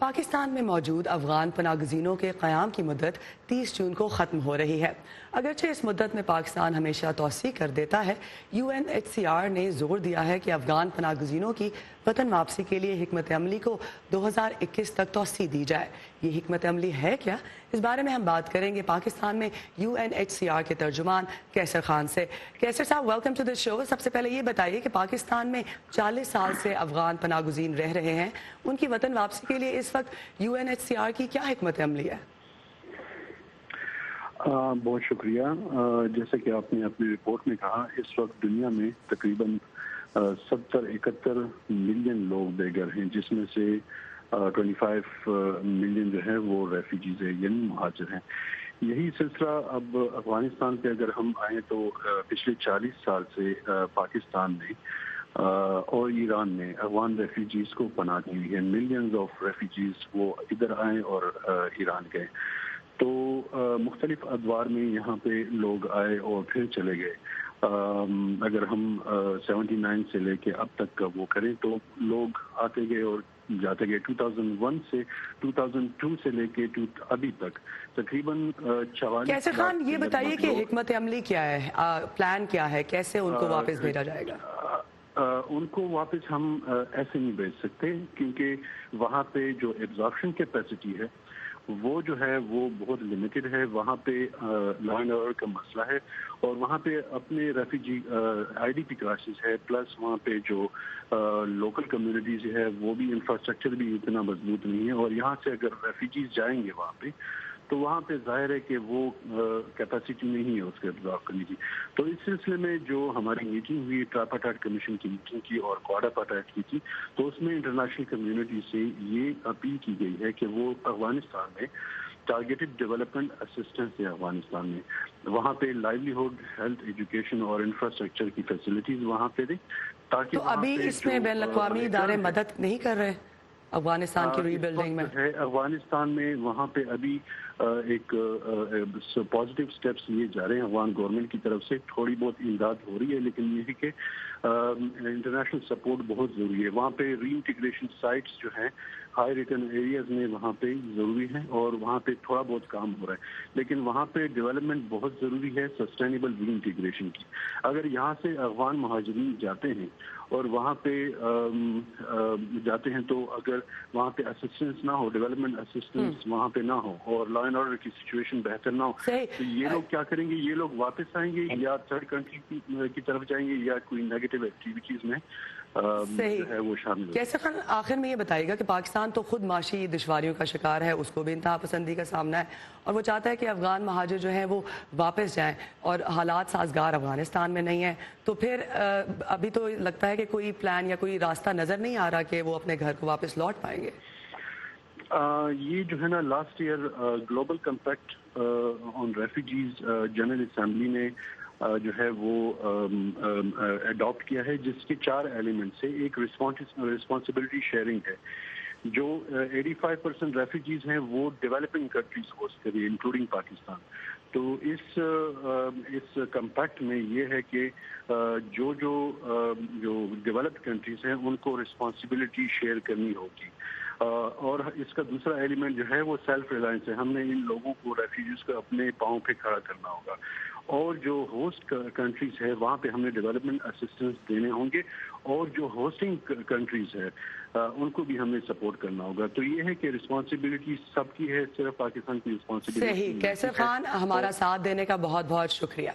پاکستان میں موجود افغان پناہ گزینوں کے قیام کی مدت 30 جون کو ختم ہو رہی ہے۔ اگرچہ اس مدت میں پاکستان ہمیشہ توسیع کر دیتا ہے، UNHCR نے زور دیا ہے کہ افغان پناہ گزینوں کی وطن واپسی کے لیے حکمت عملی کو 2021 تک توسیع دی جائے۔ یہ حکمت عملی ہے کیا؟ اس بارے میں ہم بات کریں گے پاکستان میں UNHCR کے ترجمان کیسر خان سے۔ کیسر صاحب، ویلکم ٹو دس شو۔ سب سے پہلے یہ بتائیے کہ پاکستان میں 40 سال سے افغان پناہ گزین رہ رہے ہیں، ان کی وطن واپسی کے لیے اس وقت UNHCR کی کیا حکمت عملی ہے؟ بہت شکریہ۔ جیسا کہ آپ نے اپنی رپورٹ میں کہا، اس وقت دنیا میں تقریباً 70-71 ملین لوگ بے گھر ہیں، جس میں سے 25 ملین جو ہے وہ ریفیوجیز ہیں، یعنی مہاجر ہیں۔ یہی سلسلہ اب افغانستان پہ اگر ہم آئیں تو پچھلے 40 سال سے پاکستان میں اور ایران میں افغان ریفیوجیز کو پناہ دی ہوئی ہے۔ ملینز آف ریفیوجیز وہ ادھر آئے اور ایران گئے، تو مختلف ادوار میں یہاں پہ لوگ آئے اور پھر چلے گئے۔ اگر ہم 79 سے لے کے اب تک کا وہ کریں تو لوگ آتے گئے اور جاتے گئے۔ 2001 سے 2002 سے لے کے ابھی تک تقریباً 44 کیسر خان، یہ بتائیے کہ حکمت عملی کیا ہے، پلان کیا ہے، کیسے ان کو واپس بھیجا جائے گا؟ ان کو واپس ہم ایسے نہیں بھیج سکتے، کیونکہ وہاں پہ جو ایبزارپشن کیپیسٹی ہے وہ جو ہے وہ بہت لمیٹڈ ہے۔ وہاں پہ لا اینڈ آرڈر کا مسئلہ ہے، اور وہاں پہ اپنے ریفیوجی IDP کرائسس ہے، پلس وہاں پہ جو لوکل کمیونٹیز ہے وہ بھی انفراسٹرکچر بھی اتنا مضبوط نہیں ہے، اور یہاں سے اگر ریفیوجیز جائیں گے وہاں پہ تو وہاں پہ ظاہر ہے کہ وہ کیپیسٹی نہیں ہے اس کے ابزارو کرنے کی۔ تو اس سلسلے میں جو ہماری میٹنگ ہوئی، ٹراپاٹاٹ کمیشن کی میٹنگ کی اور کوڈا پاٹاٹ کی تھی، تو اس میں انٹرنیشنل کمیونٹی سے یہ اپیل کی گئی ہے کہ وہ افغانستان میں ٹارگیٹڈ ڈیولپمنٹ اسسٹنس ہے افغانستان میں، وہاں پہ لائیولیہوڈ، ہیلتھ، ایجوکیشن اور انفراسٹرکچر کی فیسلٹیز وہاں پہ دیں، تاکہ تو ابھی اس میں بین الاقوامی ادارے مدد نہیں کر رہے افغانستان کی ری بلڈنگ میں؟ افغانستان میں وہاں پہ ابھی ایک پازیٹیو سٹیپس لیے جا رہے ہیں افغان گورنمنٹ کی طرف سے، تھوڑی بہت امداد ہو رہی ہے، لیکن یہ ہے کہ انٹرنیشنل سپورٹ بہت ضروری ہے۔ وہاں پہ ری انٹیگریشن سائٹس جو ہیں ہائی ریٹرن ایریاز میں وہاں پہ ضروری ہیں، اور وہاں پہ تھوڑا بہت کام ہو رہا ہے، لیکن وہاں پہ ڈیولپمنٹ بہت ضروری ہے سسٹینیبل ری انٹیگریشن کی۔ اگر یہاں سے افغان مہاجرین جاتے ہیں اور وہاں پہ جاتے ہیں، تو اگر وہاں پہ اسسٹنس نہ ہو، ڈیولپمنٹ اسسٹنس وہاں پہ نہ ہو، اور لا اینڈ آرڈر کی سچویشن بہتر نہ ہو، تو یہ لوگ کیا کریں گے؟ یہ لوگ واپس آئیں گے یا تھرڈ کنٹری کی طرف جائیں گے، یا کوئی نیگیٹو ایکٹیویٹیز میں جو ہے وہ شامل ہو۔ کیسر خان، آخر میں یہ بتائیے گا کہ پاکستان تو خود معاشی دشواریوں کا شکار ہے، اس کو بھی انتہا پسندی کا سامنا ہے، اور وہ چاہتا ہے کہ افغان مہاجر جو ہیں وہ واپس جائیں، اور حالات سازگار افغانستان میں نہیں ہیں، تو پھر ابھی تو لگتا ہے کہ کوئی پلان یا کوئی راستہ نظر نہیں آ رہا کہ وہ اپنے گھر کو واپس لوٹ پائیں گے۔ یہ جو ہے نا، لاسٹ ایئر گلوبل کمپیکٹ آن ریفیوجیز جنرل اسمبلی نے جو ہے وہ اڈاپٹ کیا ہے، جس کے 4 ایلیمنٹ سے ایک رسپانسبلٹی شیئرنگ ہے۔ جو 85% ریفیوجیز ہیں وہ ڈیولپنگ کنٹریز ہوسٹ کر رہی ہے، انکلوڈنگ پاکستان۔ تو اس کمپیکٹ میں یہ ہے کہ جو ڈیولپڈ کنٹریز ہیں ان کو رسپانسبلٹی شیئر کرنی ہوگی، اور اس کا دوسرا ایلیمنٹ جو ہے وہ سیلف ریلائنس ہے۔ ہم نے ان لوگوں کو، ریفیوجیز کو، اپنے پاؤں پہ کھڑا کرنا ہوگا، اور جو ہوسٹ کنٹریز ہے وہاں پہ ہم نے ڈیولپمنٹ اسسٹنس دینے ہوں گے، اور جو ہوسٹنگ کنٹریز ہے ان کو بھی ہمیں سپورٹ کرنا ہوگا۔ تو یہ ہے کہ رسپانسبلٹی سب کی ہے، صرف پاکستان کی رسپانسبلٹی نہیں ہے۔ صحیح۔ کیسر خان، ہمارا ساتھ دینے کا بہت بہت شکریہ۔